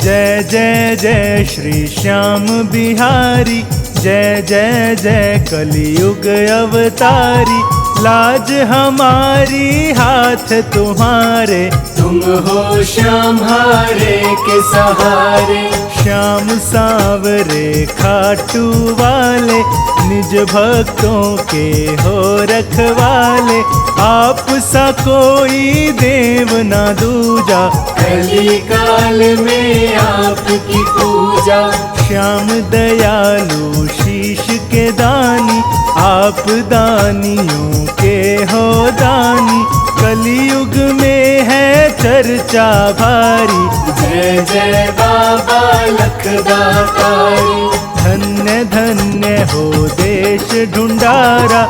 जय जय जय श्री श्याम बिहारी, जय जय जय कलियुग अवतारी। लाज हमारी हाथ तुम्हारे, तुम हो श्याम हारे के सहारे। श्याम सांवरे खाटू वाले, निज भक्तों के हो रखवाले। आप सा कोई देव ना दूजा, कली काल में आपकी पूजा। श्याम दयालु शीश के दानी, आप दानियों के हो दानी। कलियुग में है चर्चा भारी, जय जय बाबा लखदातारी। धन्य धन्य हो देश ढूंढारा,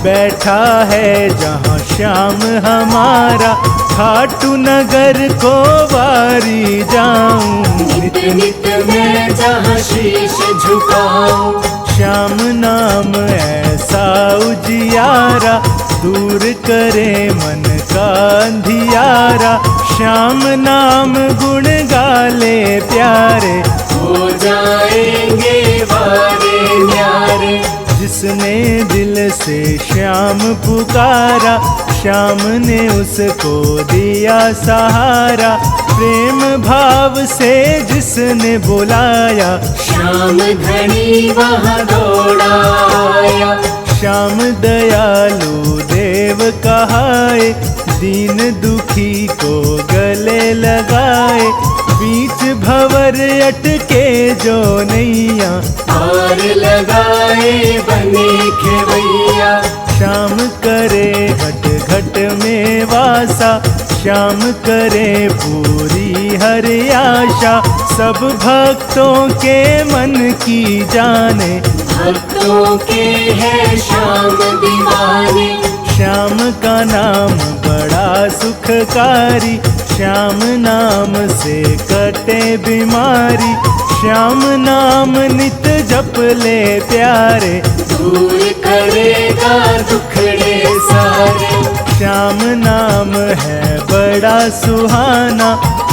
बैठा है जहाँ श्याम हमारा। खाटू नगर को वारी जाऊं, नित नित मैं जहाँ शीश झुकाऊं। श्याम नाम ऐसा उजियारा, दूर करे मन का अंधियारा। श्याम नाम गुण गाले प्यारे, हो जाएंगे वारे न्यारे। जिसने दिल से श्याम पुकारा, श्याम ने उसको दिया सहारा। प्रेम भाव से जिसने बुलाया, श्याम धनी वहाँ दौड़ाया। श्याम दयालु देव कहाए, दीन दुखी को गले लगाए। बीच भंवर अटके जो नैया, पार लगाए बने खेवैया। श्याम करे घट घट में वासा, श्याम करे पूरी हर आशा। सब भक्तों के मन की जाने, भक्तों के है श्याम दीवाने। श्याम का नाम बड़ा सुखकारी, श्याम नाम से कटे बीमारी। श्याम नाम नित जप ले प्यारे, दूर करेगा दुखड़े सारे। श्याम नाम है बड़ा सुहाना,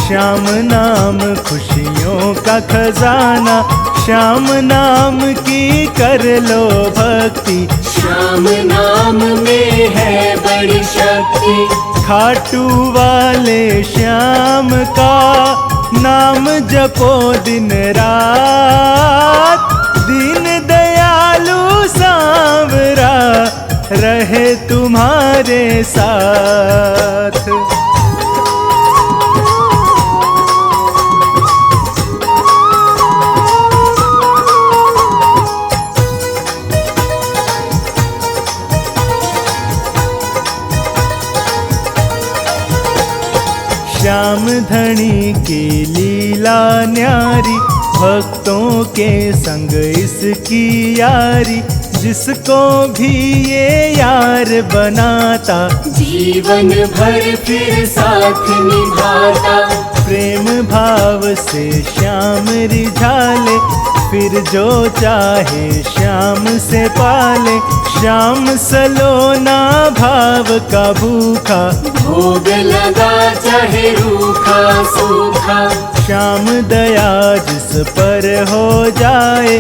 श्याम नाम खुशियों का खजाना। श्याम नाम की कर लो भक्ति, श्याम नाम में है बड़ी शक्ति। खाटू वाले श्याम का नाम जपो दिन रात। दीन दयालु सांवरा रहे तुम्हारे साथ। श्याम धनी की लीला न्यारी, भक्तों के संग इसकी यारी। जिसको भी ये यार बनाता, जीवन भर फिर साथ निभाता। प्रेम भाव से श्याम रिझाले, फिर जो चाहे श्याम से पाले। श्याम सलोना भाव का भूखा, भोग लगा चाहे रूखा सूखा। श्याम दया जिस पर हो जाए,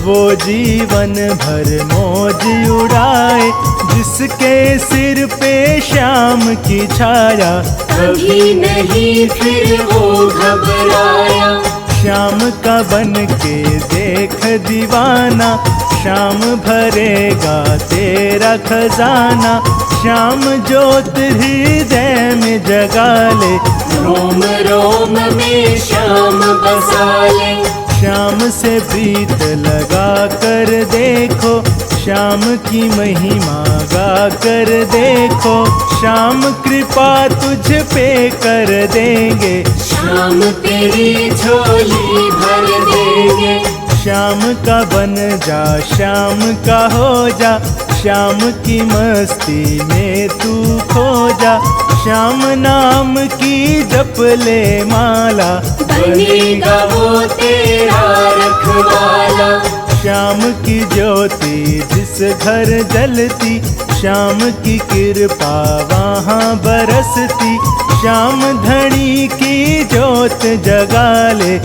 वो जीवन भर मौज उड़ाए। जिसके सिर पे श्याम की छाया, कभी नहीं फिर वो घबराया। श्याम का बन के देख दीवाना, श्याम भरेगा तेरा खजाना। श्याम ज्योत हृदय में जगा ले, रोम रोम में श्याम बसा ले। श्याम से प्रीत लगा कर देखो, श्याम की महिमा गा कर देखो। श्याम कृपा तुझ पे कर देंगे, श्याम तेरी झोली भर देंगे। श्याम का बन जा, श्याम का हो जा। श्याम की मस्ती में तू खो जा। श्याम नाम की जप ले माला, बनेगा वो तेरा रखवाला। श्याम की ज्योति जिस घर जलती, श्याम की कृपा वहाँ बरसती। श्याम धनी की ज्योत जगा ले,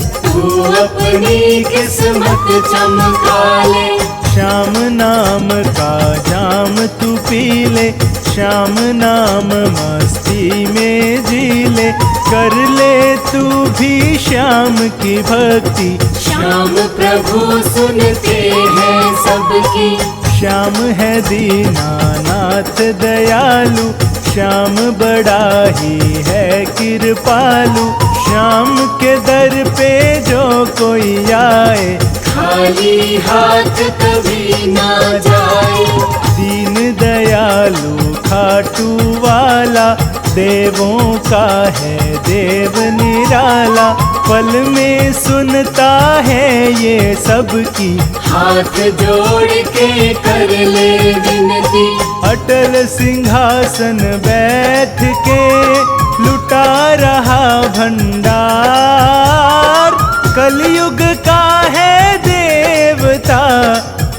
तू अपनी किस्मत चमका ले। श्याम नाम का जाम तू पी ले, श्याम नाम मस्ती में जी ले, कर ले तू भी श्याम की भक्ति। श्याम प्रभु सुनते हैं सबकी। श्याम है दीनानाथ दयालु, श्याम बड़ा ही है कृपालु। श्याम के दर पे जो कोई आए, खाली हाथ कभी ना जाए। दीन दयालु खाटू वाला, देवों का है देव निराला। पल में सुनता है ये सबकी, हाथ जोड़ के कर ले विनती। अटल सिंहासन बैठ के लुटा रहा भंडार। कलयुग का है देवता,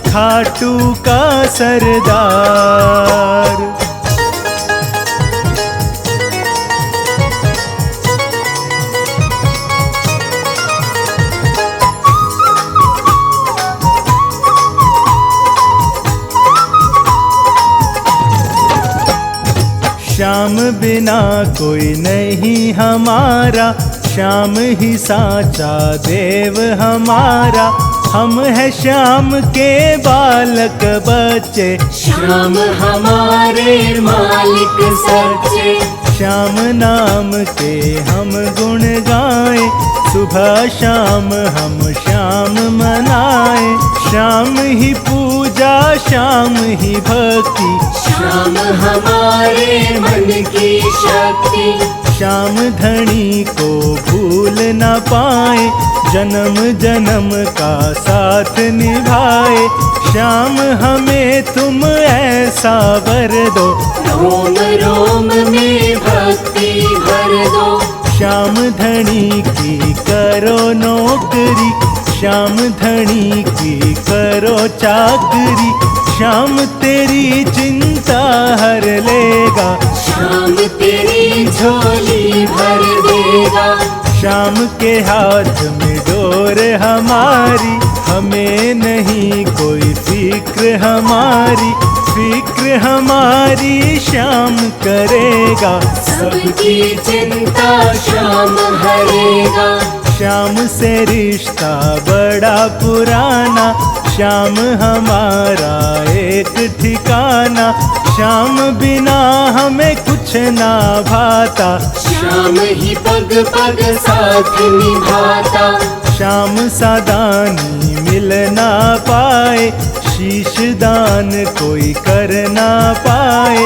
खाटू का सरदार। श्याम बिना कोई नहीं हमारा, श्याम ही साचा देव हमारा। हम है श्याम के बालक बच्चे, श्याम हमारे मालिक सच्चे। श्याम नाम के हम गुण गाएं, सुबह शाम हम श्याम मनाएं। श्याम ही पूजा, श्याम ही भक्ति, श्याम हमारे मन की शक्ति। श्याम धनी को भूल न पाए, जन्म जन्म का साथ निभाए। श्याम हमें तुम ऐसा वर दो, रोम रोम में भक्ति भर दो। श्याम धनी की करो नौकरी, श्याम धनी की करो चाकरी। श्याम तेरी चिंता हर लेगा, श्याम तेरी झोली भर देगा। श्याम के हाथ में डोर हमारी, हमें नहीं कोई फिक्र हमारी। फिक्र हमारी श्याम करेगा, सबकी चिंता श्याम हरेगा। श्याम से रिश्ता बड़ा पुराना, श्याम हमारा एक ठिकाना। श्याम बिना हमें कुछ ना भाता, श्याम ही पग पग साथ निभाता। श्याम सादानी मिल ना पाए, शीश दान कोई कर ना पाए।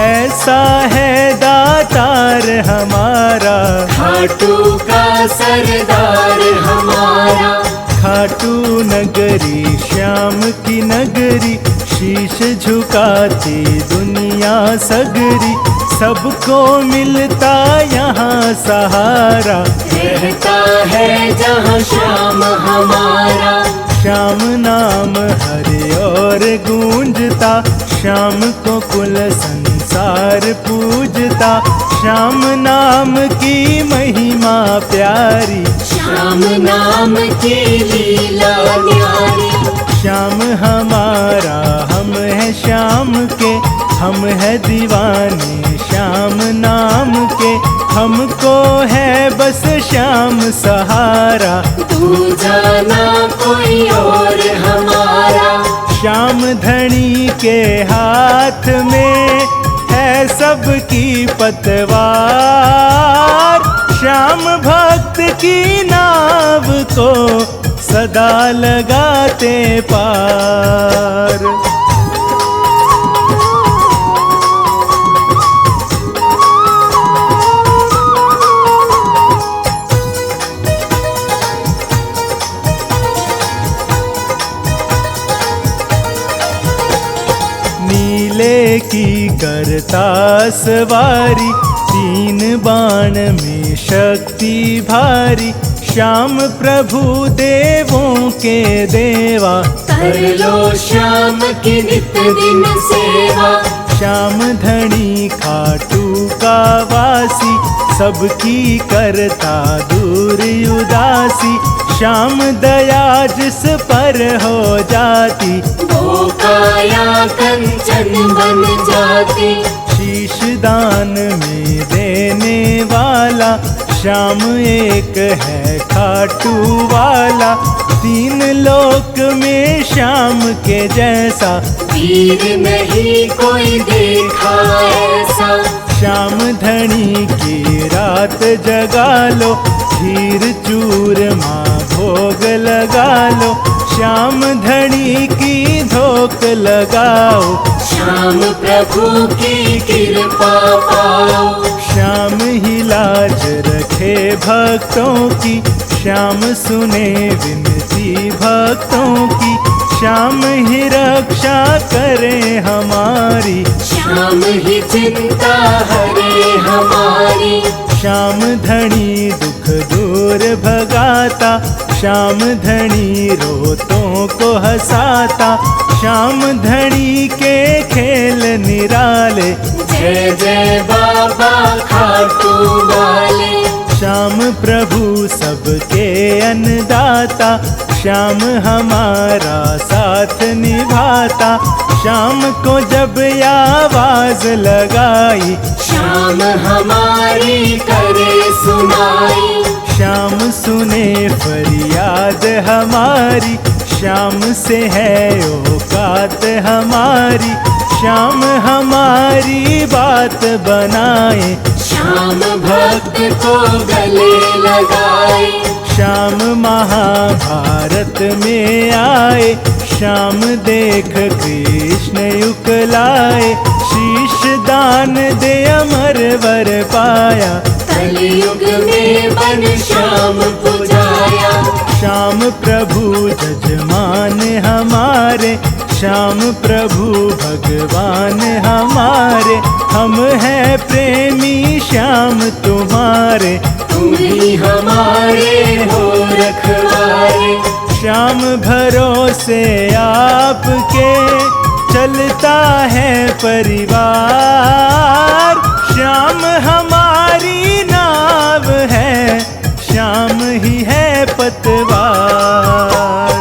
ऐसा है दातार हमारा, खाटू का सरदार हमारा। खाटू नगरी श्याम की नगरी, शीश झुकाती दुनिया सगरी। सबको मिलता यहाँ सहारा, रहता है जहाँ श्याम हमारा। श्याम नाम हरे और गूंजता, श्याम को कुल संसार पूजता। श्याम नाम की महिमा प्यारी, श्याम नाम की लीला न्यारी। श्याम हमारा हम है श्याम के, हम है दीवाने श्याम नाम के। हमको है बस श्याम सहारा, तू जाना कोई और हमारा। श्याम धनी के हाथ में है सबकी पतवार। श्याम भक्त की नाव को सदा लगाते पार। नीले की करता सवारी, तीन बाण में शक्ति भारी। श्याम प्रभु देवों के देवा, कर लो श्याम की नित दिन सेवा। श्याम धनी खाटू का वासी, सबकी करता दूर उदासी, श्याम दया जिस पर हो जाती, वो काया कंचन बन जाती। शीश दान में देने वाला, श्याम एक है खाटू वाला, तीन लोक में श्याम के जैसा, वीर नहीं कोई देखा ऐसा। श्याम धनी की रात जगा लो, खीर चूरमा भोग लगा लो, श्याम धनी की धोक लगाओ, श्याम प्रभु की कृपा पाओ। श्याम ही लाज रखे भक्तों की, श्याम सुने विनती भक्तों की, श्याम ही रक्षा करे हमारी, श्याम ही चिंता हरे हमारी। श्याम धनी दुख दूर भगाता, श्याम धनी रोतों को हंसाता, श्याम धनी के खेल निराले, जय जय बाबा खाटू वाले। श्याम प्रभु सबके अन्नदाता, श्याम हमारा साथ निभाता, श्याम को जब आवाज लगाई, श्याम हमारी करे सुनाई। श्याम सुने फरियाद हमारी, श्याम से है औकात हमारी, श्याम हमारी बात बनाए, श्याम भक्त को गले लगाए। श्याम महाभारत में आए, श्याम देख कृष्ण युकलाए, शीश दान दे अमर वर पाया, कलयुग में बन श्याम पुजाया। श्याम प्रभु जजमान हमारे, श्याम प्रभु भगवान हमारे, हम हैं प्रेमी श्याम तुम्हारे, तुम ही हमारे हो रखवारे। श्याम भरोसे आपके चलता है परिवार, श्याम हमारी नाव है, श्याम ही है पतवार।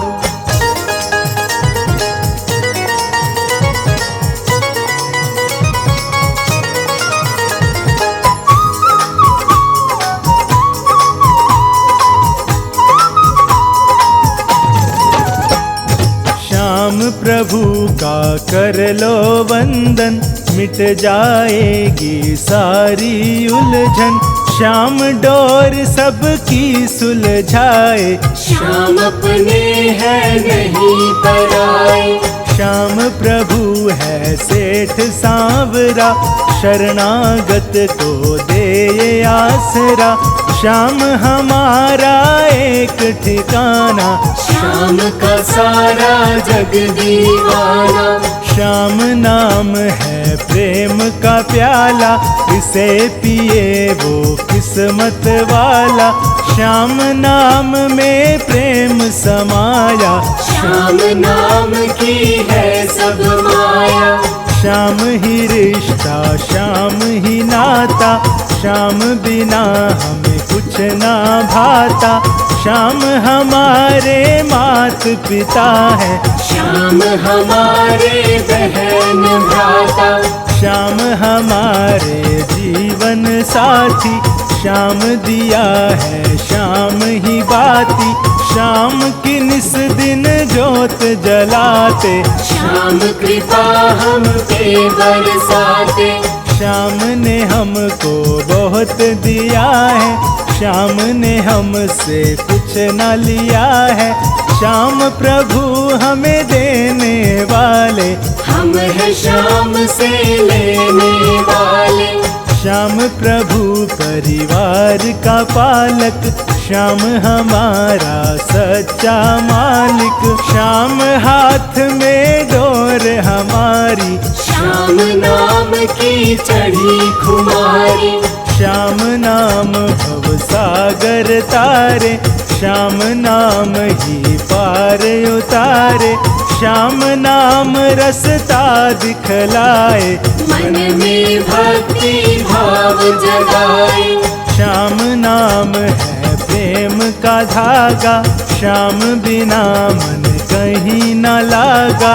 श्याम प्रभु का कर लो वंदन, मिट जाएगी सारी उलझन, श्याम डोर सबकी सुलझाए, श्याम अपने है नहीं पराए। श्याम प्रभु है सेठ सांवरा, शरणागत को दे ये आसरा, श्याम हमारा एक ठिकाना, श्याम का सारा जग दीवाना। श्याम नाम है प्रेम का प्याला, इसे पिए वो किस्मत वाला, श्याम नाम में प्रेम समाया, श्याम नाम की है सब माया। श्याम ही रिश्ता श्याम ही नाता, श्याम बिना हमें कुछ ना भाता, श्याम हमारे मात पिता है, श्याम हमारे बहन भ्राता। श्याम हमारे जीवन साथी, श्याम दिया है श्याम ही बाती, श्याम की निस दिन जोत जलाते, श्याम कृपा हम पे बरसाते। श्याम ने हमको बहुत दिया है, श्याम ने हमसे कुछ न लिया है, श्याम प्रभु हमें देने वाले, हम है श्याम से लेने वाले। श्याम प्रभु परिवार का पालक, श्याम हमारा सच्चा मालिक, श्याम हाथ में डोर हमारी, श्याम नाम की चढ़ी खुमारी। श्याम नाम भव सागर तारे, श्याम नाम ही पार उतारे, श्याम नाम रसता दिखलाए, मन में भक्ति भाव जगाए। श्याम नाम है प्रेम का धागा, श्याम बिना मन कहीं न लागा।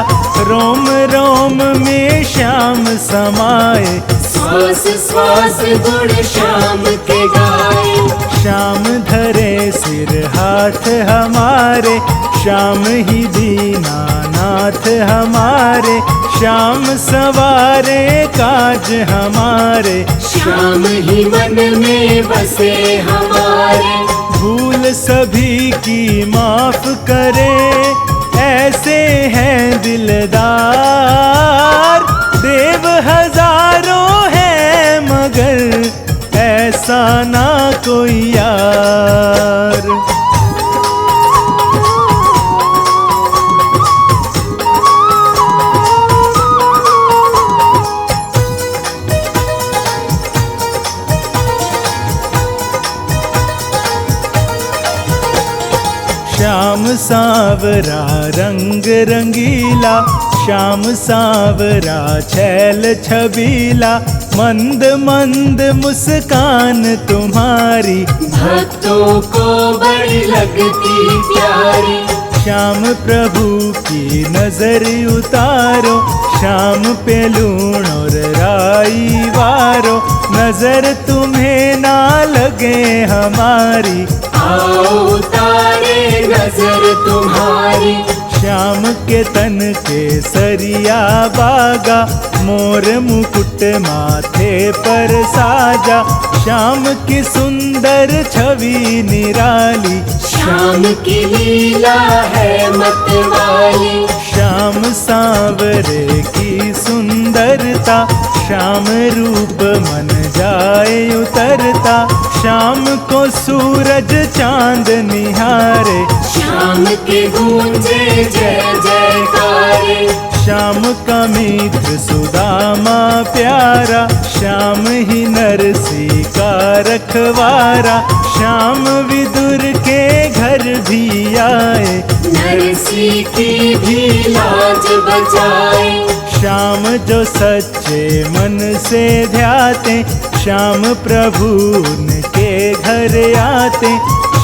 रोम रोम में श्याम समाए, श्वास श्वास गुण श्याम के गाए। श्याम धरे सिर हाथ हमारे, श्याम ही दीनानाथ हमारे। श्याम सवारे काज हमारे, श्याम ही मन में बसे हमारे। भूल सभी की माफ करे, ऐसे हैं दिलदार। देव हजारों हैं मगर ऐसा ना कोई यार। श्याम सावरा रंग रंगीला, श्याम सावरा छैल छबीला। मंद मंद मुस्कान तुम्हारी, भक्तों को बड़ी लगती प्यारी। श्याम प्रभु की नजर उतारो, श्याम पे लूण और राई वारो। नजर तुम्हें ना लगे हमारी, आओ उतारे नजर तुम्हारी। श्याम के तन के सरिया बागा, मोर मुकुट माथे पर साजा। श्याम की सुंदर छवि निराली, श्याम की लीला है मतवाली। श्याम सांवरे की सुंदरता, श्याम रूप मन जाए उतरता। श्याम को सूरज चांद निहारे, श्याम के गूंजे जय जयकारे। श्याम का मित्र सुदामा प्यारा, श्याम ही नरसी का रखवारा। श्याम विदुर के घर भी आए, नरसी की भी लाज बचाए। श्याम जो सच्चे मन से ध्याते, श्याम प्रभु उनके घर आते।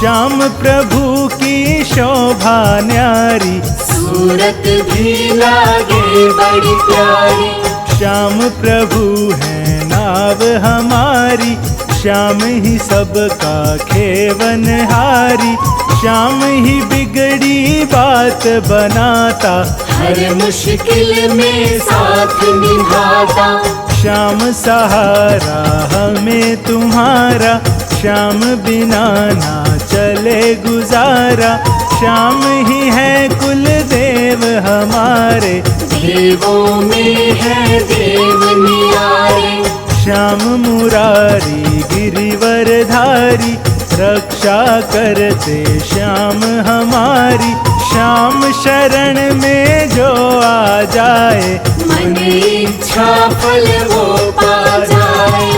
श्याम प्रभु की शोभा न्यारी, सूरत भी लागे बड़ी प्यारी। श्याम प्रभु है नाव हमारी, श्याम ही सबका खेवनहारी। श्याम ही बिगड़ी बात बनाता, हर मुश्किल में साथ निभाता। श्याम सहारा हमें तुम्हारा, श्याम बिना ना चले गुजारा। श्याम ही है कुल देव हमारे, देवों में है देव नियारे। श्याम मुरारी गिरिवरधारी, रक्षा करते श्याम हमारी। श्याम शरण में जो आ जाए, मन इच्छा फल वो पा जाए।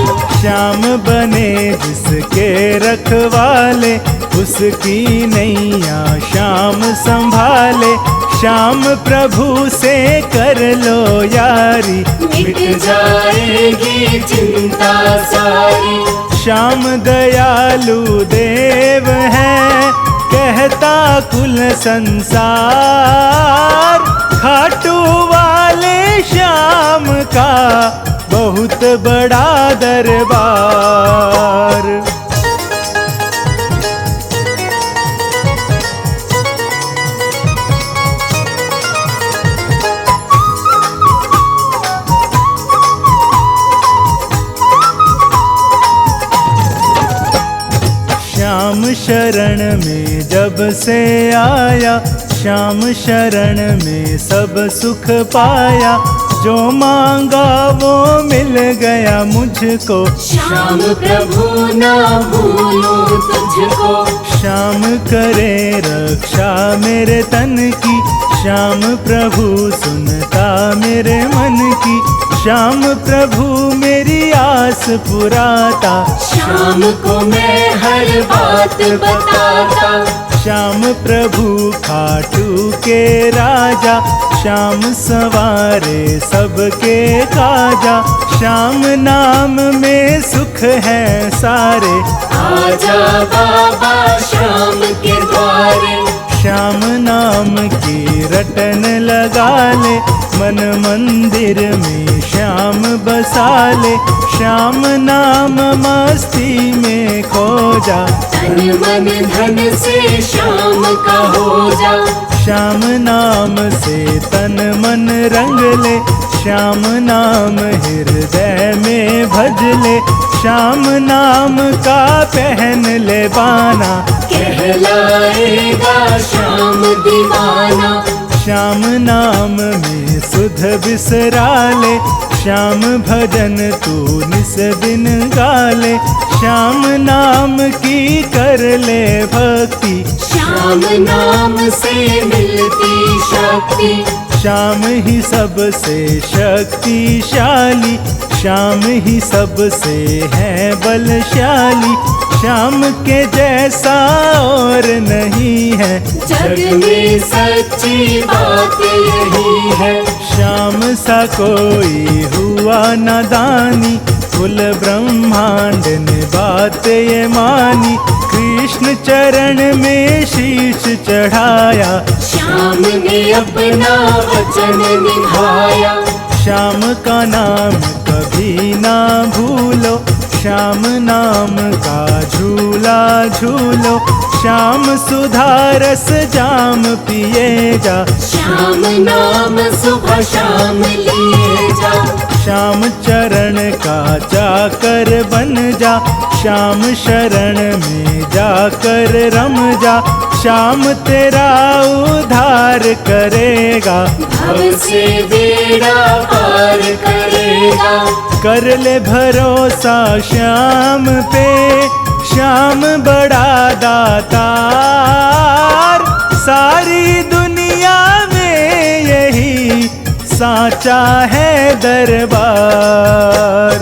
श्याम बने जिसके रखवाले, उसकी नैया श्याम संभाले। श्याम प्रभु से कर लो यारी, मिट जाएगी चिंता सारी। श्याम दयालु देव है, कहता कुल संसार। खाटू वाले श्याम का बहुत बड़ा दरबार। श्याम शरण में जब से आया, श्याम शरण में सब सुख पाया। जो मांगा वो मिल गया मुझको, श्याम प्रभु ना भूलूं तुझको। श्याम करे रक्षा मेरे तन की, श्याम प्रभु सुनता मेरे मन की। श्याम प्रभु मेरी आस पुराता, श्याम को मैं हर बात बताता। श्याम प्रभु खाटू के राजा, श्याम संवारे सबके काजा, श्याम नाम में सुख है सारे। आजा बाबा श्याम के द्वारे, श्याम नाम की रटन लगा ले, मन मंदिर में श्याम बसा ले। श्याम नाम मस्ती में खो जा, तन मन धन से श्याम का हो जा। श्याम नाम से तन मन रंग ले, श्याम नाम हृदय में भज ले। श्याम नाम का पहन ले बाना, कहलाएगा श्याम दीवाना। श्याम नाम में सुध बिसरा ले, श्याम भजन तू निस दिन गाले। श्याम नाम की कर ले भक्ति, श्याम नाम से मिलती शक्ति। श्याम ही सबसे शक्तिशाली, श्याम ही सबसे है बलशाली। श्याम के जैसा और नहीं है, जग में सच्ची बात यही है। श्याम सा कोई हुआ न दानी, कुल ब्रह्मांड ने बात ये मानी। कृष्ण चरण में शीश चढ़ाया, श्याम ने अपना वचन निभाया। श्याम का नाम कभी ना भूलो, श्याम नाम का झूला झूलो। श्याम सुधारस जाम पिए जा, श्याम नाम सुबह शाम लिए जा। श्याम चरण का जाकर बन जा, श्याम शरण में जाकर रम जा। श्याम तेरा उद्धार करेगा, भव से बेड़ा पार करेगा। कर ले भरोसा श्याम पे, श्याम बड़ा दातार। सारी दुनिया में यही साचा है दरबार।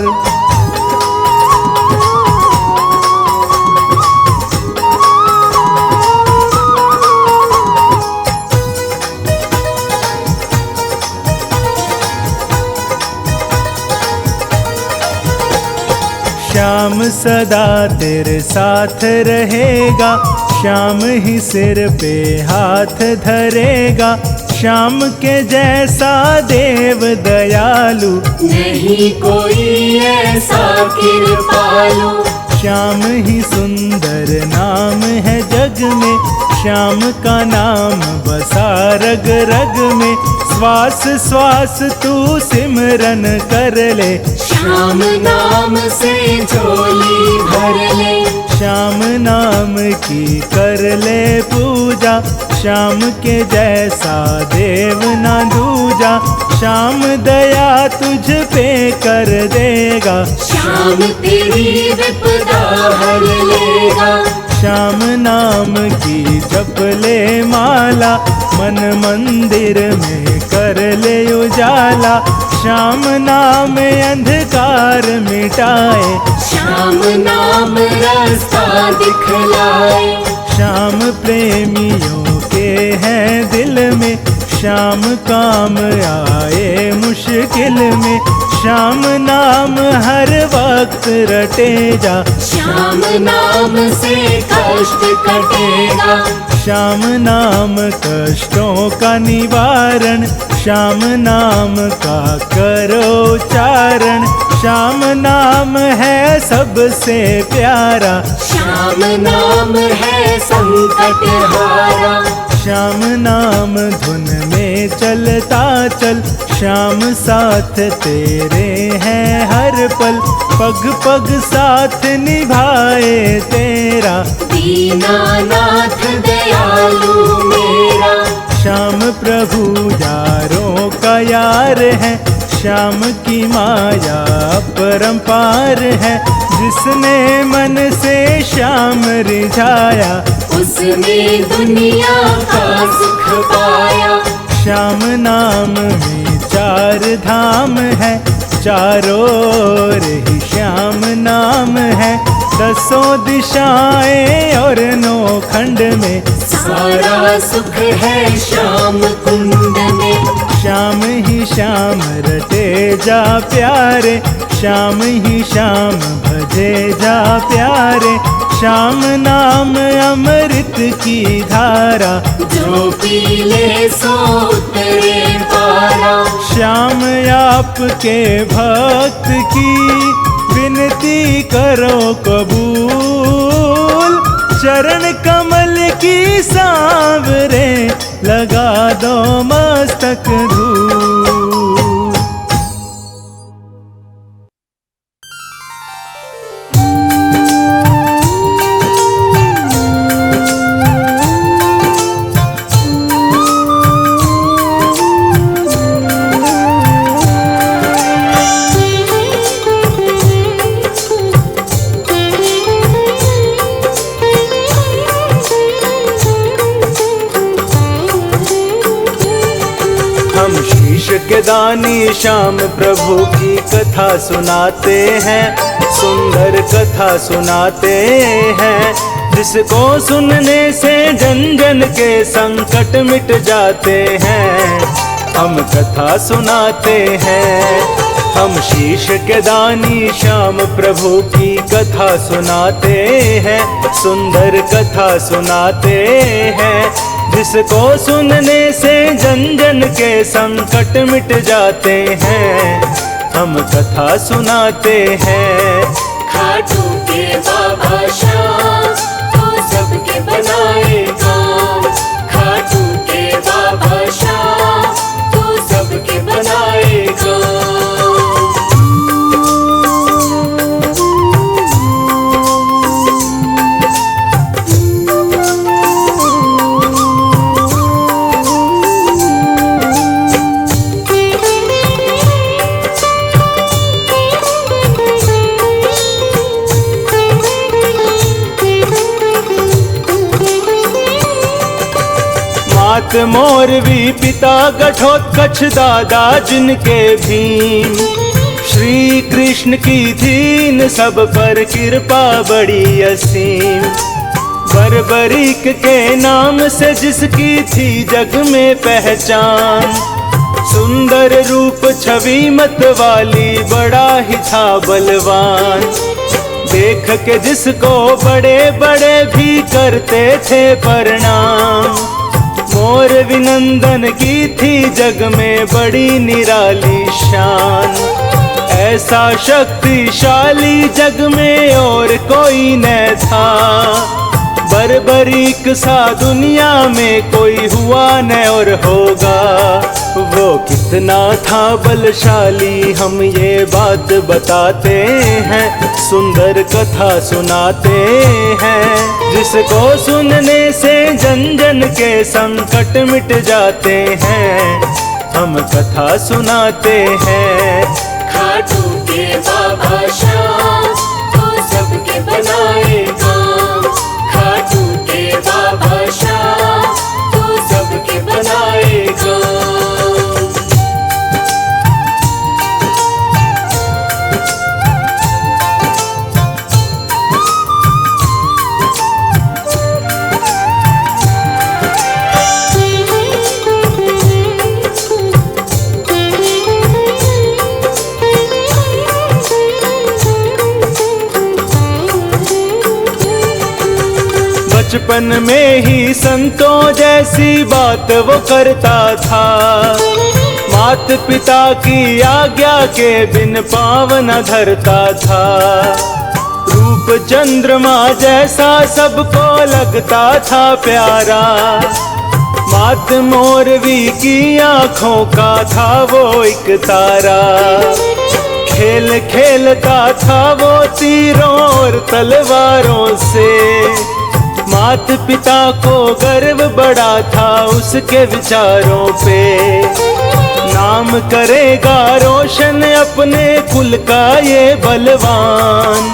श्याम सदा तेरे साथ रहेगा, श्याम ही सिर पे हाथ धरेगा। श्याम के जैसा देव दयालु नहीं कोई ऐसा कृपालु। श्याम ही सुंदर नाम है जग में, श्याम का नाम बसा रग रग में। श्वास श्वास तू सिमरन कर ले, श्याम नाम से झोली भर ले। श्याम नाम की कर ले पूजा, श्याम के जैसा देव ना दूजा। श्याम दया तुझ पे कर देगा, श्याम तेरी विपदा हर लेगा। श्याम नाम की जप ले माला, मन मंदिर में कर ले उजाला। श्याम नाम अंधकार मिटाए, श्याम नाम रास्ता दिखलाए। श्याम प्रेमियों के हैं दिल में, श्याम काम आए मुश्किल में। श्याम नाम हर वक्त रटे जा, श्याम नाम से कष्ट कटेगा। श्याम नाम कष्टों का निवारण, श्याम नाम का करो उच्चारण। श्याम नाम है सबसे प्यारा, श्याम नाम है संकट हारा। श्याम नाम धुन में चलता चल, श्याम साथ तेरे हैं हर पल। पग पग साथ निभाए तेरा, दीनानाथ दयालु मेरा। श्याम प्रभु यारों का यार है, श्याम की माया अपरंपार है। जिसने मन से श्याम रिझाया, उसने दुनिया का सुख पाया। श्याम नाम में चार धाम है, चारों ओर ही श्याम नाम है। दसों दिशाएं और नौ खंड में, सारा सुख है श्याम कुंड में। श्याम ही श्याम रटे जा प्यारे, श्याम ही श्याम भजे जा प्यारे। श्याम नाम अमृत की धारा, जो पी ले सो उतरे पारा। श्याम आपके भक्त की विनती करो कबूल, चरण कमल की सांवरे लगा दो मस्तक धूल। के दानी श्याम प्रभु की कथा सुनाते हैं, सुंदर कथा सुनाते हैं। जिसको सुनने से जन जन के संकट मिट जाते हैं, हम कथा सुनाते हैं। हम शीश के दानी श्याम प्रभु की कथा सुनाते हैं, सुंदर कथा सुनाते हैं। जिसको सुनने से जन जन के संकट मिट जाते हैं, हम कथा सुनाते हैं। खाटू के बाबा श्याम तो सबके बनाए काम, खाटू के बाबा श्याम तो सबके बनाए काम। मात मोरवी पिता घटोत्कच दादा जिनके भीम, श्री कृष्ण की थीन सब पर कृपा बड़ी असीम। बर्बरीक के नाम से जिसकी थी जग में पहचान, सुंदर रूप छवि मत वाली बड़ा ही था बलवान। देख के जिसको बड़े बड़े भी करते थे प्रणाम, मोर विनंदन की थी जग में बड़ी निराली शान। ऐसा शक्तिशाली जग में और कोई न था, बर्बरीक सा दुनिया में कोई हुआ न और होगा। वो कितना था बलशाली हम ये बात बताते हैं, सुंदर कथा सुनाते हैं। जिसको सुनने से जन जन के संकट मिट जाते हैं, हम कथा सुनाते हैं। खाटू के बाबा श्याम तो सबके बनाए काम, खाटू के बाबा श्याम तो सबके बनाए काम। बचपन में ही संतों जैसी बात वो करता था, मात पिता की आज्ञा के बिन पाँव न धरता था। रूप चंद्रमा जैसा सबको लगता था प्यारा, मात मोरवी की आँखों का था वो एक तारा। खेल खेलता था वो तीरों और तलवारों से, मात पिता को गर्व बड़ा था उसके विचारों पे। नाम करेगा रोशन अपने कुल का ये बलवान,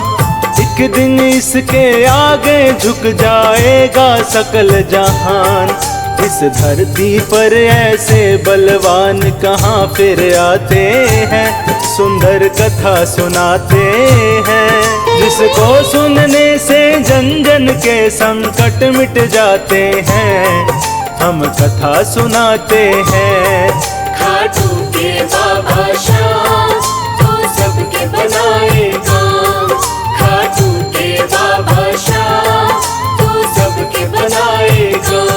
एक दिन इसके आगे झुक जाएगा सकल जहान। इस धरती पर ऐसे बलवान कहाँ फिर आते हैं, सुंदर कथा सुनाते हैं। जिसको सुनने से जन जन के संकट मिट जाते हैं, हम कथा सुनाते हैं। खाटू के बाबा श्याम तो सबके बनाए काम। खाटू के बाबा श्याम तो सबके बनाए काम।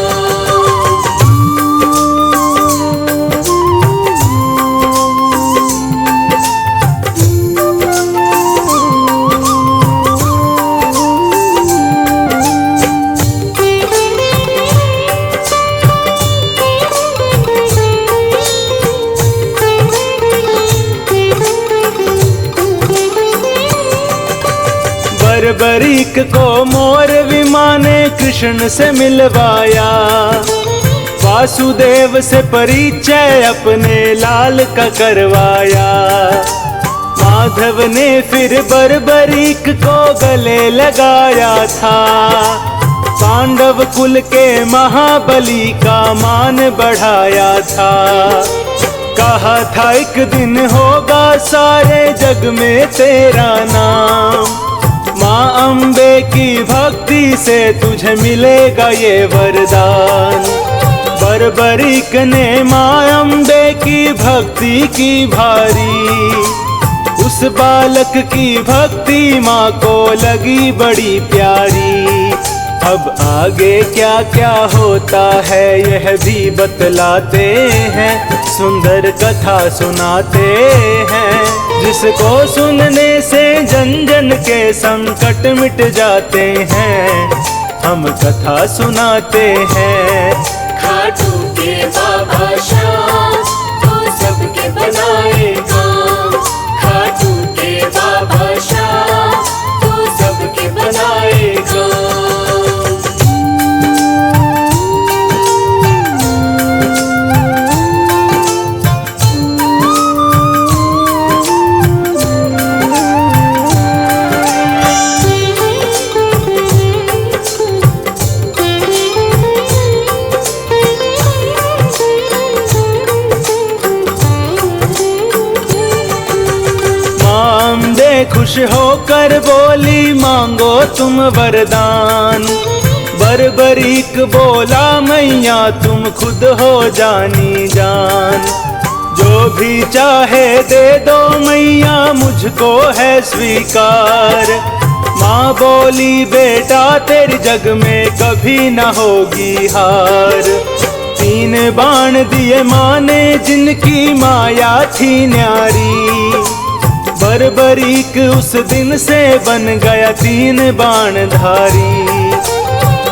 बरीक को मोर विमान ने कृष्ण से मिलवाया। वासुदेव से परिचय अपने लाल का करवाया। माधव ने फिर बरबरीक को गले लगाया था। पांडव कुल के महाबली का मान बढ़ाया था। कहा था एक दिन होगा सारे जग में तेरा नाम। माँ अम्बे की भक्ति से तुझे मिलेगा ये वरदान। बरबरीक ने माँ अम्बे की भक्ति की भारी। उस बालक की भक्ति माँ को लगी बड़ी प्यारी। अब आगे क्या क्या होता है यह भी बतलाते हैं। सुंदर कथा सुनाते हैं जिसको सुनने से जन जन के संकट मिट जाते हैं। हम कथा सुनाते हैं। खाटू के बाबा श्याम तो सबके बनाए काम। खाटू के बाबा श्याम तो सबके बनाए काम। खुश होकर बोली मांगो तुम वरदान। बरबरीक बोला मैया तुम खुद हो जानी जान। जो भी चाहे दे दो मैया मुझको है स्वीकार। माँ बोली बेटा तेरे जग में कभी न होगी हार। 3 बाण दिए माँ ने जिनकी माया थी न्यारी। बरबरीक उस दिन से बन गया 3 बाण धारी।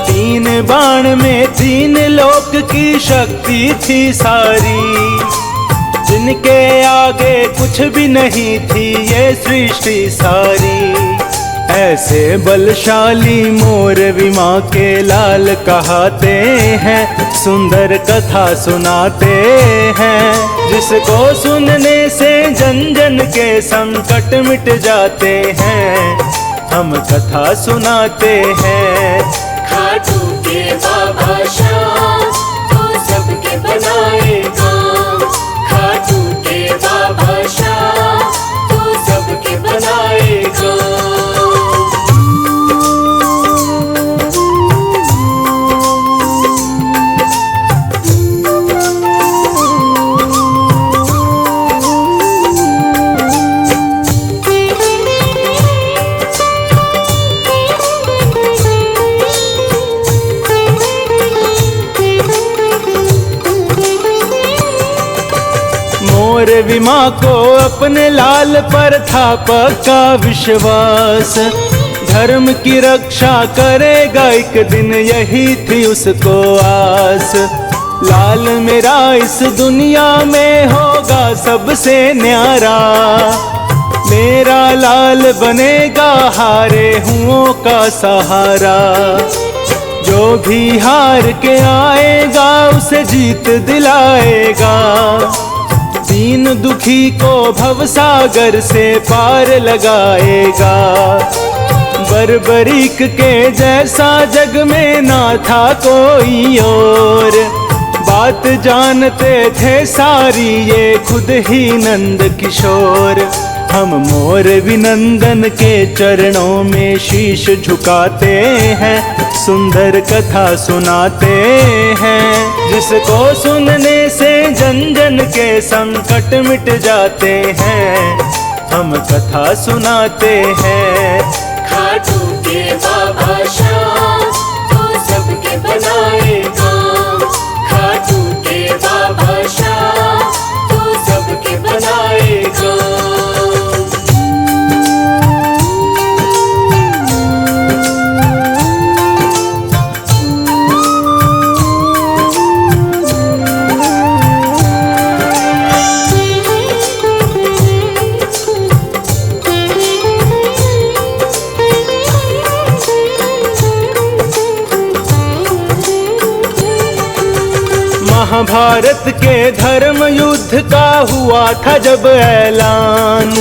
3 बाण में 3 लोक की शक्ति थी सारी। जिनके आगे कुछ भी नहीं थी ये सृष्टि सारी। ऐसे बलशाली मोर विमा के लाल कहाते हैं। सुंदर कथा सुनाते हैं जिसको सुनने से जन जन के संकट मिट जाते हैं। हम कथा सुनाते हैं। खाटू के बाबा श्याम तो सबके बनाए काम। खाटू के बाबा श्याम तो सबके बनाए काम। मोर विमा को अपने लाल पर था पक्का विश्वास। धर्म की रक्षा करेगा एक दिन यही थी उसको आस। लाल मेरा इस दुनिया में होगा सबसे न्यारा। मेरा लाल बनेगा हारे हुओं का सहारा। जो भी हार के आएगा उसे जीत दिलाएगा। दीन दुखी को भवसागर से पार लगाएगा। बरबरीक के जैसा जग में ना था कोई और। बात जानते थे सारी ये खुद ही नंद किशोर। हम मोर विनंदन के चरणों में शीश झुकाते हैं। सुंदर कथा सुनाते हैं जिसको सुनने से जन जन के संकट मिट जाते हैं, हम कथा सुनाते हैं। खाटू के बाबा श्याम तो सबके बनाए काम, खाटू के बाबा श्याम तो सबके बनाए काम। महाभारत के धर्म युद्ध का हुआ था जब ऐलान,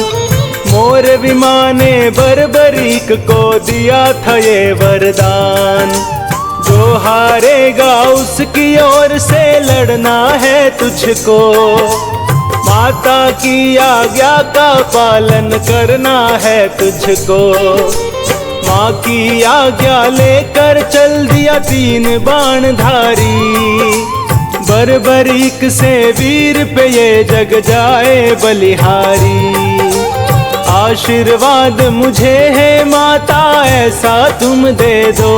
मोरविमा ने बर्बरीक को दिया था ये वरदान। जो हारेगा उसकी ओर से लड़ना है तुझको, माता की आज्ञा का पालन करना है तुझको। माँ की आज्ञा लेकर चल दिया 3 बाणधारी, बर्बरीक से वीर पे ये जग जाए बलिहारी। आशीर्वाद मुझे है माता ऐसा तुम दे दो,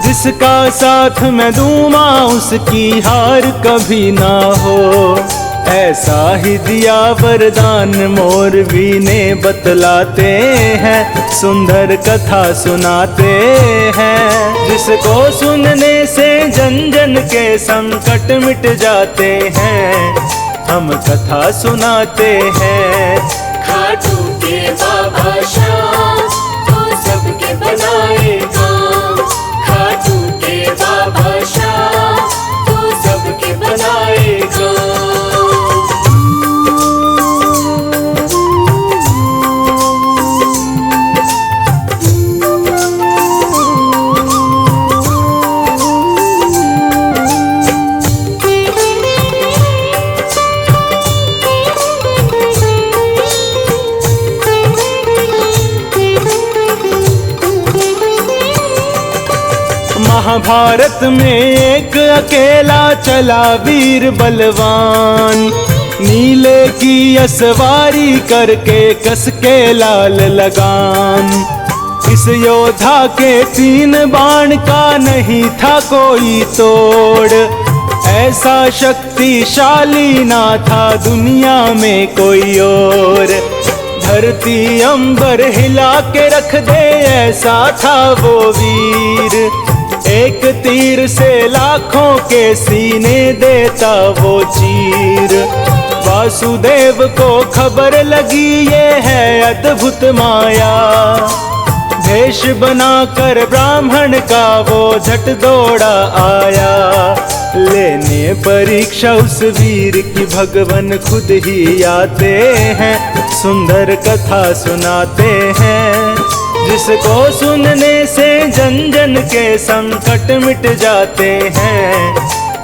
जिसका साथ मैं दूँ माँ उसकी हार कभी ना हो। ऐसा ही दिया वरदान मोरवी ने बतलाते हैं, सुंदर कथा सुनाते हैं। जिसको सुनने से जन जन के संकट मिट जाते हैं, हम कथा सुनाते हैं। खाटू के बाबा श्याम तो सबके बनाए काम, खाटू के बाबा श्याम तो सबके बनाए काम। महाभारत में एक अकेला चला वीर बलवान, नीले की असवारी करके कस के लाल लगाम। इस योद्धा के 3 बाण का नहीं था कोई तोड़, ऐसा शक्तिशाली ना था दुनिया में कोई और। धरती अंबर हिला के रख दे ऐसा था वो वीर, एक तीर से लाखों के सीने देता वो चीर। वासुदेव को खबर लगी ये है अद्भुत माया, भेष बनाकर ब्राह्मण का वो झट दौड़ा आया। लेने परीक्षा उस वीर की भगवान खुद ही आते हैं, सुंदर कथा सुनाते हैं। जिसको सुनने से जन जन के संकट मिट जाते हैं,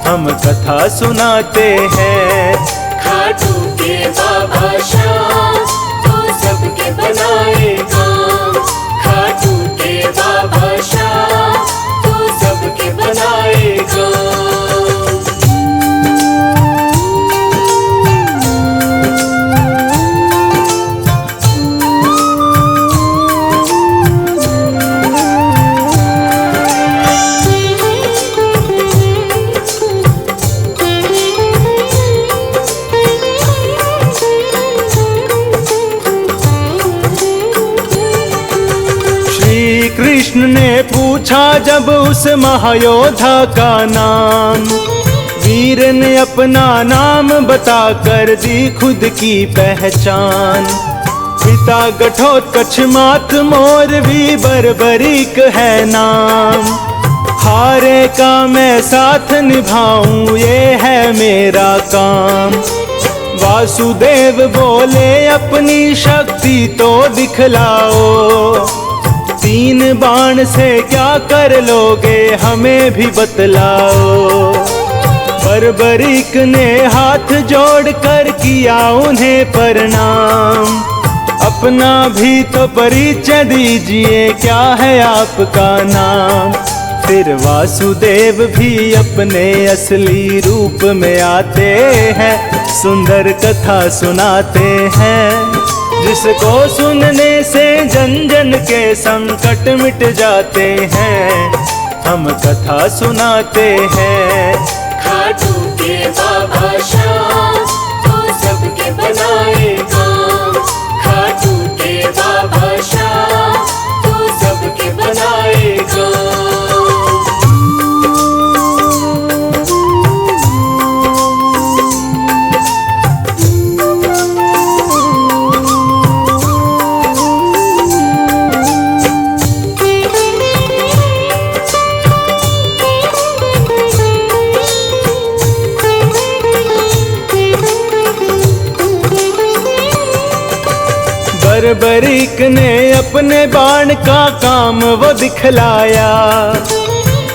हम कथा सुनाते हैं। खाटू के बाबा श्याम तो सबके बनाए काम, खाटू के बाबा श्याम तो सबके बनाए काम। कृष्ण ने पूछा जब उस महायोद्धा का नाम, वीर ने अपना नाम बताकर दी खुद की पहचान। पिता घटोत्कच मात मोरवी बर्बरीक है नाम, हारे का मैं साथ निभाऊं ये है मेरा काम। वासुदेव बोले अपनी शक्ति तो दिखलाओ, 3 बाण से क्या कर लोगे हमें भी बतलाओ। बर्बरीक ने हाथ जोड़कर किया उन्हें प्रणाम, अपना भी तो परिचय दीजिए क्या है आपका नाम। फिर वासुदेव भी अपने असली रूप में आते हैं, सुंदर कथा सुनाते हैं। जिसको सुनने से जन जन के संकट मिट जाते हैं, हम कथा सुनाते हैं। खाटू के बाबा श्याम तो सबके बनाए काम, खाटू के बाबा श्याम तो सबके बनाए काम। बर्बरीक ने अपने बाण का काम वो दिखलाया,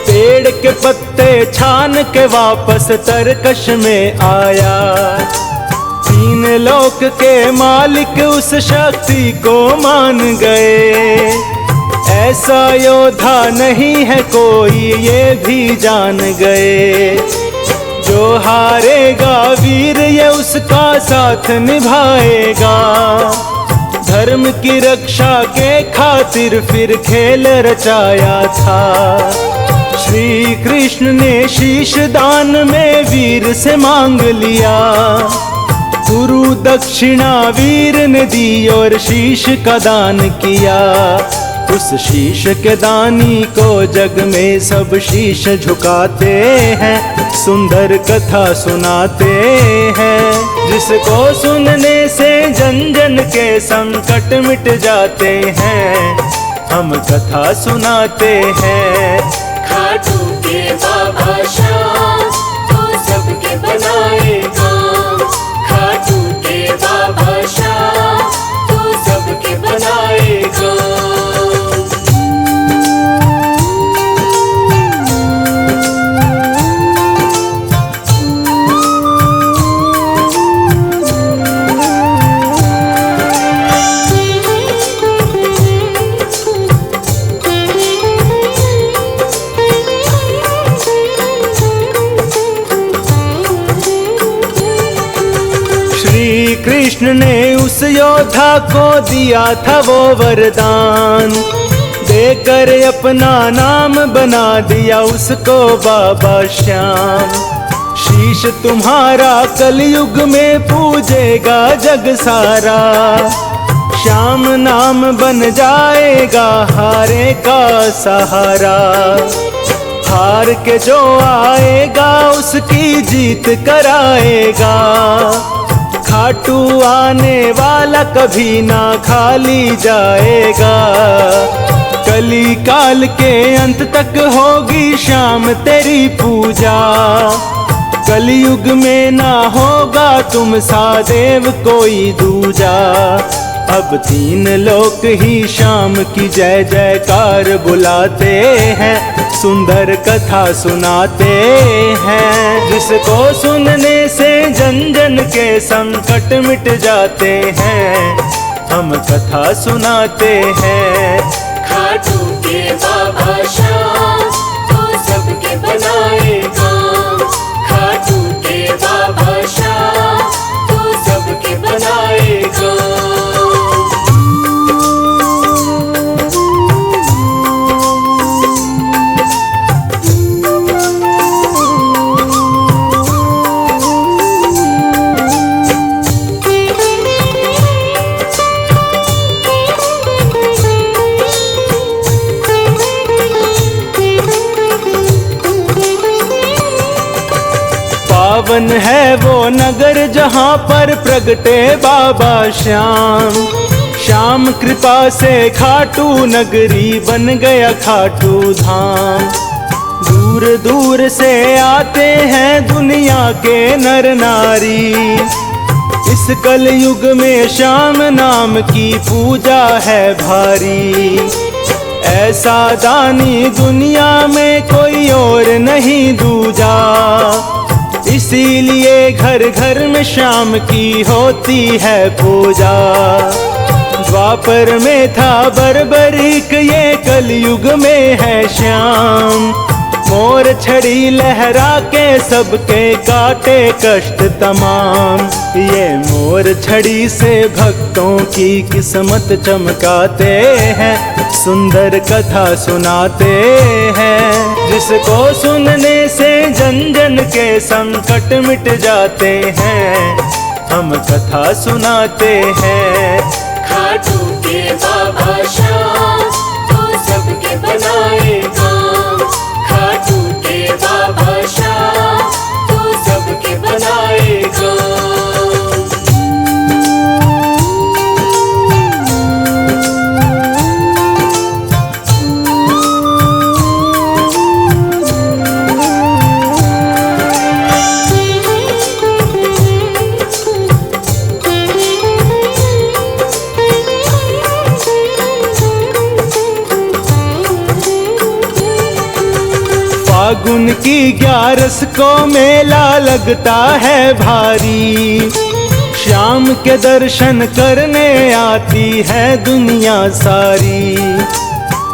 पेड़ के पत्ते छान के वापस तरकश में आया। तीन लोक के मालिक उस शक्ति को मान गए, ऐसा योद्धा नहीं है कोई ये भी जान गए। जो हारेगा वीर ये उसका साथ निभाएगा, धर्म की रक्षा के खातिर फिर खेल रचाया था। श्री कृष्ण ने शीश दान में वीर से मांग लिया, गुरु दक्षिणा वीर ने दी और शीश का दान किया। उस शीश के दानी को जग में सब शीश झुकाते हैं, सुंदर कथा सुनाते हैं। जिसको सुनने से जन जन के संकट मिट जाते हैं, हम कथा सुनाते हैं। खाटू के बाबा श्याम तो सबके बनाए काम, खाटू के बाबा श्याम तो सबके बनाए काम। कृष्ण ने उस योद्धा को दिया था वो वरदान, देकर अपना नाम बना दिया उसको बाबा श्याम। शीश तुम्हारा कलयुग में पूजेगा जग सारा, श्याम नाम बन जाएगा हारे का सहारा। हार के जो आएगा उसकी जीत कराएगा, खाटू आने वाला कभी ना खाली जाएगा। कली काल के अंत तक होगी श्याम तेरी पूजा, कलयुग में ना होगा तुम सा देव कोई दूजा। अब तीन लोक ही श्याम की जय जयकार बुलाते हैं, सुंदर कथा सुनाते हैं। जिसको सुनने से जन जन के संकट मिट जाते हैं, हम कथा सुनाते हैं। खाटू के बाबा श्याम तो सबके बनाए काम, खाटू के बाबा श्याम तो सबके बनाए काम। पावन है वो नगर जहाँ पर प्रगटे बाबा श्याम। श्याम कृपा से खाटू नगरी बन गया खाटू धाम। दूर दूर से आते हैं दुनिया के नर नारी, इस कलयुग में श्याम नाम की पूजा है भारी। ऐसा दानी दुनिया में कोई और नहीं दूजा, इसीलिए घर घर में श्याम की होती है पूजा। द्वापर में था बर्बरीक, ये कलयुग में है श्याम। मोर छड़ी लहरा के सबके काटे कष्ट तमाम। ये मोर छड़ी से भक्तों की किस्मत चमकाते हैं, सुंदर कथा सुनाते हैं। जिसको सुनने से जन जन के संकट मिट जाते हैं, हम कथा सुनाते हैं। खाटू के बाबा श्याम तो सबके बनाए काम। खाटू के बाबा श्याम तो सबके बनाए काम। फागुन की 11 को मेला लगता है भारी। श्याम के दर्शन करने आती है दुनिया सारी।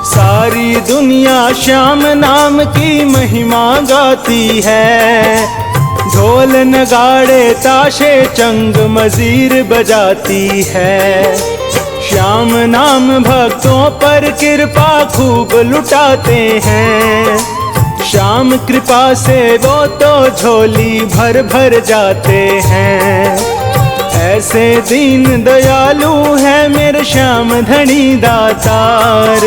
सारी दुनिया श्याम नाम की महिमा गाती है। ढोल नगाड़े ताशे चंग मजीर बजाती है। श्याम नाम भक्तों पर कृपा खूब लुटाते हैं। श्याम कृपा से वो तो झोली भर भर जाते हैं। ऐसे दीन दयालु है मेरे श्याम धनी दातार,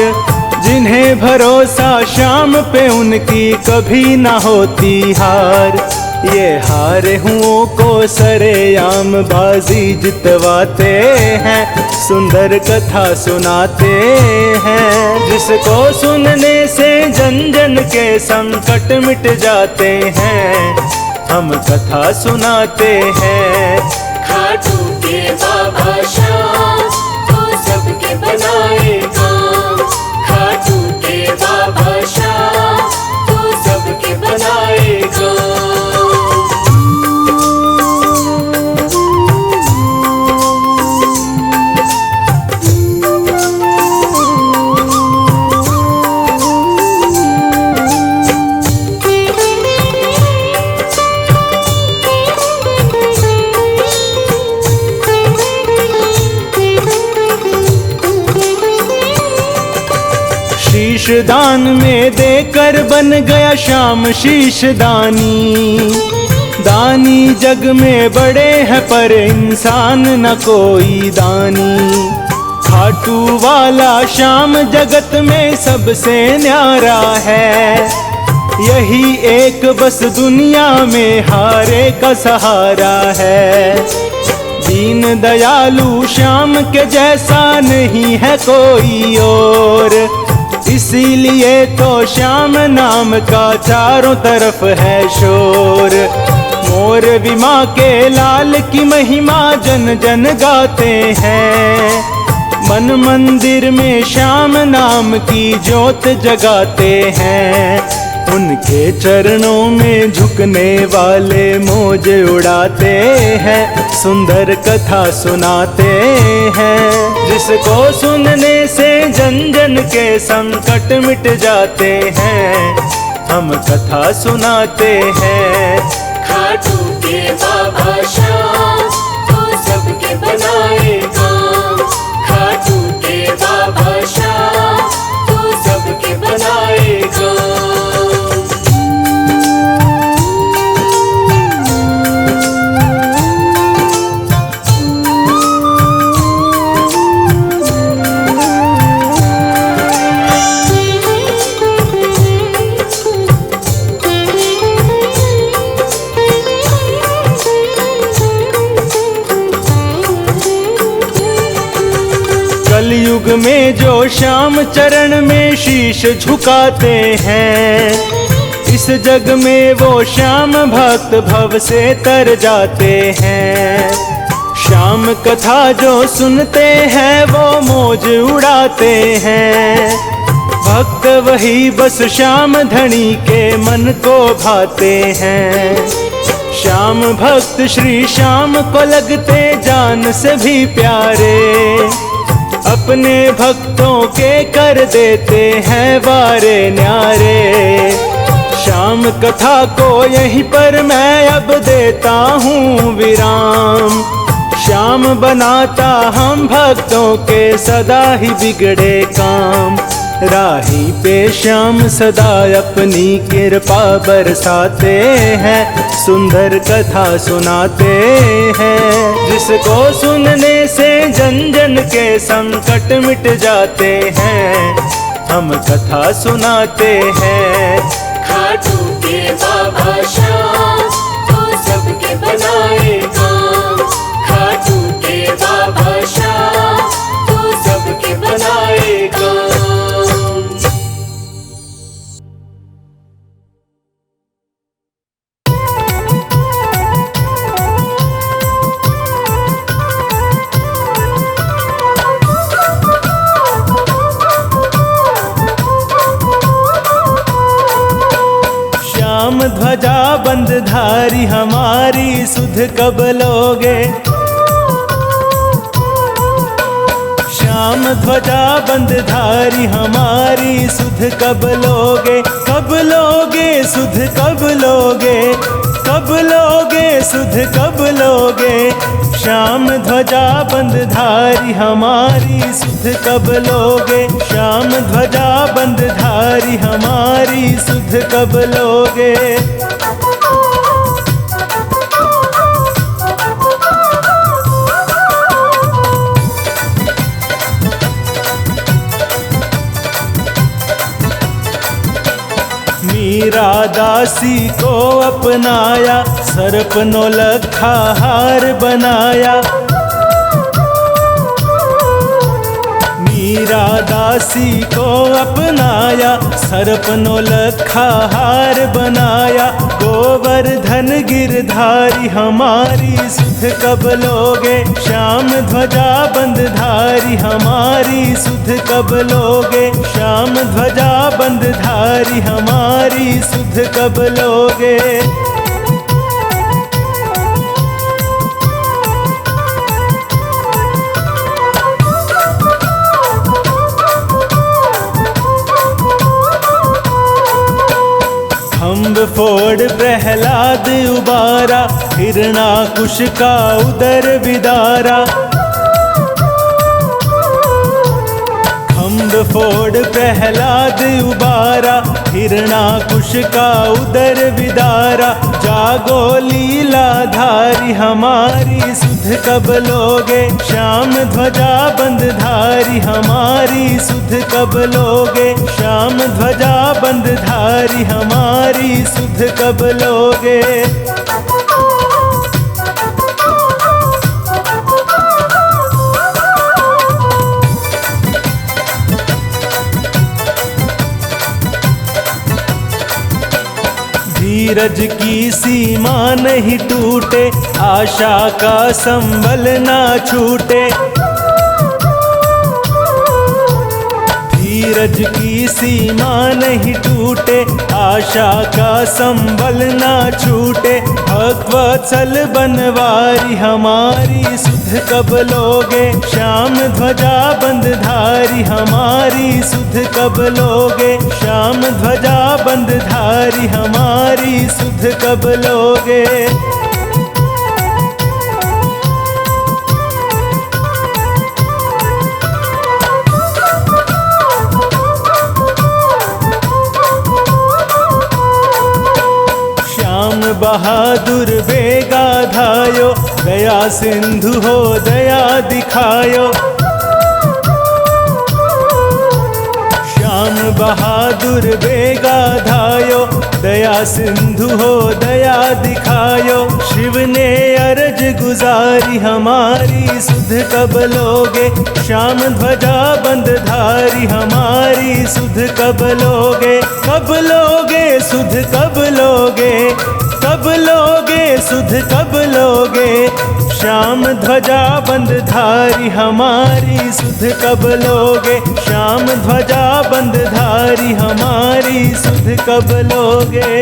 जिन्हें भरोसा श्याम पे उनकी कभी ना होती हार। ये हारे हुओं को सरेआम बाजी जितवाते हैं, सुंदर कथा सुनाते हैं। जिसको सुनने से जन जन के संकट मिट जाते हैं, हम कथा सुनाते हैं। खाटू के बाबा श्याम तो सबके बनाए काम। खाटू के बाबा श्याम तो सबके बनाए काम। शीश दान में देकर बन गया श्याम शीश दानी। दानी जग में बड़े हैं पर इंसान न कोई दानी। खाटू वाला श्याम जगत में सबसे न्यारा है। यही एक बस दुनिया में हारे का सहारा है। दीन दयालु श्याम के जैसा नहीं है कोई और, इसीलिए तो श्याम नाम का चारों तरफ है शोर। मोर विमा के लाल की महिमा जन जन गाते हैं। मन मंदिर में श्याम नाम की ज्योत जगाते हैं। उनके चरणों में झुकने वाले मौज उड़ाते हैं, सुंदर कथा सुनाते हैं। जिसको सुनने से जन जन के संकट मिट जाते हैं, हम कथा सुनाते हैं। खाटू के बाबा श्याम तो सबके बनाए काम। खाटू के बाबा श्याम तो सबके बनाए काम। कलयुग में जो श्याम चरण में शीश झुकाते हैं, इस जग में वो श्याम भक्त भव से तर जाते हैं। श्याम कथा जो सुनते हैं वो मौज उड़ाते हैं। भक्त वही बस श्याम धनी के मन को भाते हैं। श्याम भक्त श्री श्याम को लगते जान से भी प्यारे। अपने भक्तों के कर देते हैं वारे न्यारे। श्याम कथा को यहीं पर मैं अब देता हूँ विराम। श्याम बनाता हम भक्तों के सदा ही बिगड़े काम। राही पे श्याम सदा अपनी कृपा बरसाते हैं, सुंदर कथा सुनाते हैं। जिसको सुनने से जन जन के संकट मिट जाते हैं, हम कथा सुनाते हैं। खाटू के बाबा श्याम तो सबके बनाए काम। खाटू के बाबा श्याम तो सबके बनाए काम। श्याम ध्वजा बंदधारी हमारी सुध कब लोगे। श्याम ध्वजा बंदधारी हमारी सुध कब लोगे। कब लोगे सुध कब लोगे, कब लोगे सुध कब लोगे। श्याम ध्वजा बंदधारी हमारी सुध कब लोगे। श्याम ध्वजा बंदधारी हमारी सुध कब लोगे। मीरा दासी को अपनाया, सर्प नौलखा हार बनाया। मीरा दासी को अपनाया, सर्प नौलखा हार बनाया। गोवर्धन गिरधारी हमारी सुध कब लोगे। श्याम ध्वजा बंदधारी हमारी सुध कब लोगे। श्याम ध्वजा बंदधारी हमारी सुध कब लोगे। खम्भ फोड़ प्रहलाद उबारा, हिरणाकुश का उदर विदारा। खम्भ फोड़ प्रहलाद उबारा, हिरणाकुश का उदर विदारा। जागो लीलाधारी हमारी सुध कब लोगे। श्याम ध्वजा बंदधारी हमारी सुध कब लोगे। श्याम ध्वजा बंदधारी हमारी सुध कब लोगे। धीरज की सीमा नहीं टूटे, आशा का संबल ना छूटे। धीरज की सीमा नहीं टूटे, आशा का संबल ना छूटे। भक्तवत्सल बनवारी हमारी सुध कब लोगे। श्याम ध्वजा बंदधारी हमारी सुध कब लोगे। श्याम ध्वजा बंदधारी हमारी सुध कब लोगे। बहादुर बेगा धायो, दया सिंधु हो दया दिखायो। श्याम बहादुर बेगा धायो, दया सिंधु हो दया दिखायो। शिव ने अरज गुजारी हमारी सुध कब लोगे। श्याम ध्वजा बंदधारी हमारी सुध कब लोगे। कब लोगे सुध कब लोगे, कब लोगे सुध कब लोगे। श्याम ध्वजा बंदधारी हमारी सुध कब लोगे। श्याम ध्वजा बंदधारी हमारी सुध कब लोगे।